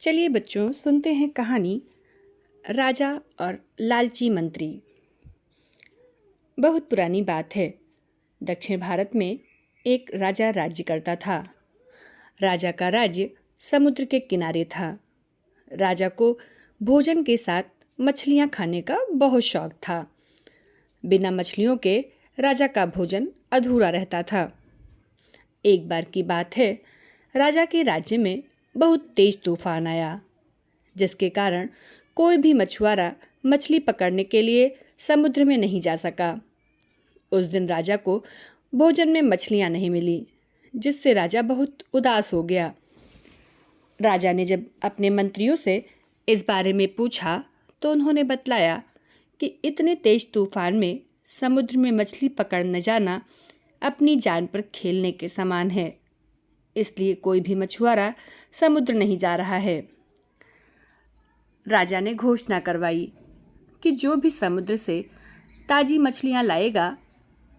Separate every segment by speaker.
Speaker 1: चलिए बच्चों, सुनते हैं कहानी राजा और लालची मंत्री। बहुत पुरानी बात है। दक्षिण भारत में एक राजा राज्य करता था। राजा का राज्य समुद्र के किनारे था। राजा को भोजन के साथ मछलियाँ खाने का बहुत शौक था। बिना मछलियों के राजा का भोजन अधूरा रहता था। एक बार की बात है, राजा के राज्य में बहुत तेज तूफान आया, जिसके कारण कोई भी मछुआरा मछली पकड़ने के लिए समुद्र में नहीं जा सका। उस दिन राजा को भोजन में मछलियाँ नहीं मिली, जिससे राजा बहुत उदास हो गया। राजा ने जब अपने मंत्रियों से इस बारे में पूछा तो उन्होंने बतलाया कि इतने तेज तूफान में समुद्र में मछली पकड़ने जाना अपनी जान पर खेलने के समान है, इसलिए कोई भी मछुआरा समुद्र नहीं जा रहा है। राजा ने घोषणा करवाई कि जो भी समुद्र से ताजी मछलियां लाएगा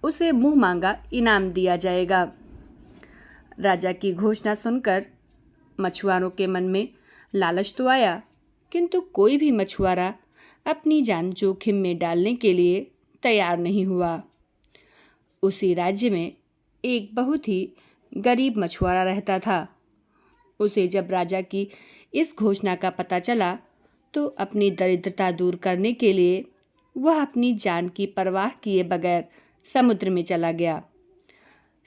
Speaker 1: उसे मुंह मांगा इनाम दिया जाएगा। राजा की घोषणा सुनकर मछुआरों के मन में लालच तो आया, किंतु कोई भी मछुआरा अपनी जान जोखिम में डालने के लिए तैयार नहीं हुआ। उसी राज्य में एक बहुत ही गरीब मछुआरा रहता था। उसे जब राजा की इस घोषणा का पता चला तो अपनी दरिद्रता दूर करने के लिए वह अपनी जान की परवाह किए बगैर समुद्र में चला गया।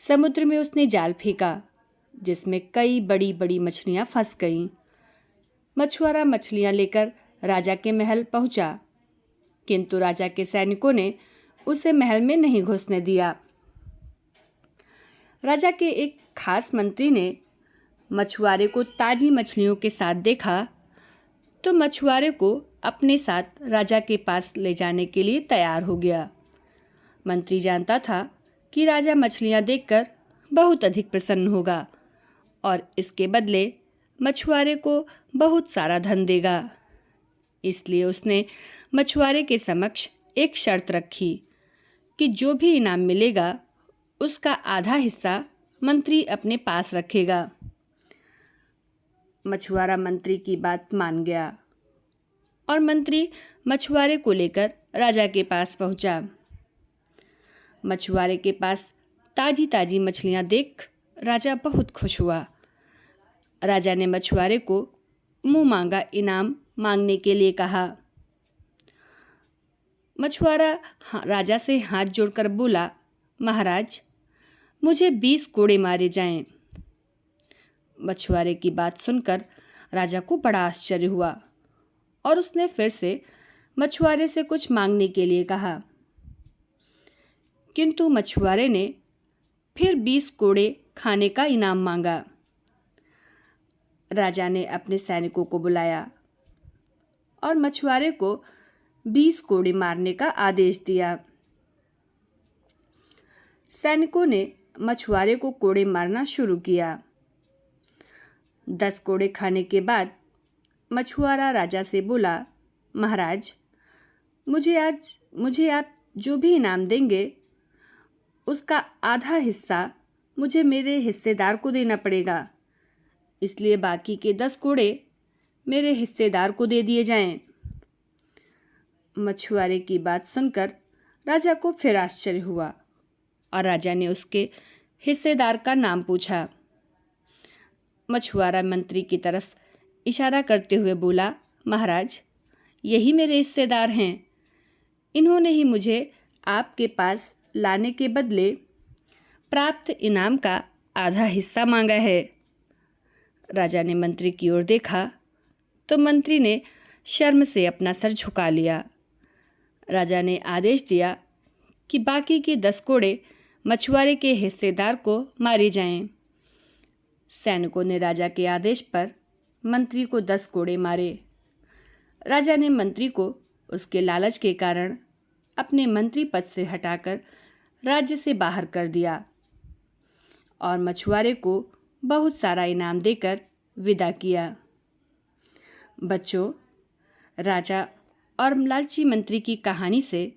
Speaker 1: समुद्र में उसने जाल फेंका, जिसमें कई बड़ी बड़ी मछलियां फंस गईं। मछुआरा मछलियां लेकर राजा के महल पहुंचा, किंतु राजा के सैनिकों ने उसे महल में नहीं घुसने दिया। राजा के एक खास मंत्री ने मछुआरे को ताजी मछलियों के साथ देखा तो मछुआरे को अपने साथ राजा के पास ले जाने के लिए तैयार हो गया। मंत्री जानता था कि राजा मछलियां देखकर बहुत अधिक प्रसन्न होगा और इसके बदले मछुआरे को बहुत सारा धन देगा। इसलिए उसने मछुआरे के समक्ष एक शर्त रखी कि जो भी इनाम मिलेगा उसका आधा हिस्सा मंत्री अपने पास रखेगा। मछुआरा मंत्री की बात मान गया और मंत्री मछुआरे को लेकर राजा के पास पहुंचा। मछुआरे के पास ताजी ताजी मछलियां देख राजा बहुत खुश हुआ। राजा ने मछुआरे को मुंह मांगा इनाम मांगने के लिए कहा। मछुआरा राजा से हाथ जोड़कर बोला, महाराज, मुझे 20 कोड़े मारे जाएं। मछुआरे की बात सुनकर राजा को बड़ा आश्चर्य हुआ और उसने फिर से मछुआरे से कुछ मांगने के लिए कहा, किंतु मछुआरे ने फिर 20 कोड़े खाने का इनाम मांगा। राजा ने अपने सैनिकों को बुलाया और मछुआरे को 20 कोड़े मारने का आदेश दिया। सैनिकों ने मछुआरे को कोड़े मारना शुरू किया। 10 कोड़े खाने के बाद मछुआरा राजा से बोला, महाराज, मुझे आप जो भी इनाम देंगे उसका आधा हिस्सा मुझे मेरे हिस्सेदार को देना पड़ेगा, इसलिए बाकी के 10 कोड़े मेरे हिस्सेदार को दे दिए जाएं। मछुआरे की बात सुनकर राजा को फिर आश्चर्य हुआ और राजा ने उसके हिस्सेदार का नाम पूछा। मछुआरा मंत्री की तरफ इशारा करते हुए बोला, महाराज, यही मेरे हिस्सेदार हैं। इन्होंने ही मुझे आपके पास लाने के बदले प्राप्त इनाम का आधा हिस्सा मांगा है। राजा ने मंत्री की ओर देखा तो मंत्री ने शर्म से अपना सर झुका लिया। राजा ने आदेश दिया कि बाकी के 10 कोड़े मछुआरे के हिस्सेदार को मारे जाएं। सैनिकों ने राजा के आदेश पर मंत्री को 10 कोड़े मारे। राजा ने मंत्री को उसके लालच के कारण अपने मंत्री पद से हटाकर राज्य से बाहर कर दिया और मछुआरे को बहुत सारा इनाम देकर विदा किया। बच्चों, राजा और लालची मंत्री की कहानी से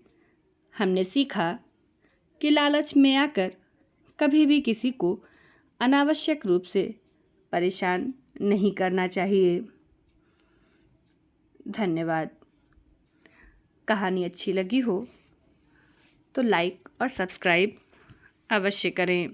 Speaker 1: हमने सीखा कि लालच में आकर कभी भी किसी को अनावश्यक रूप से परेशान नहीं करना चाहिए। धन्यवाद। कहानी अच्छी लगी हो तो लाइक और सब्सक्राइब अवश्य करें।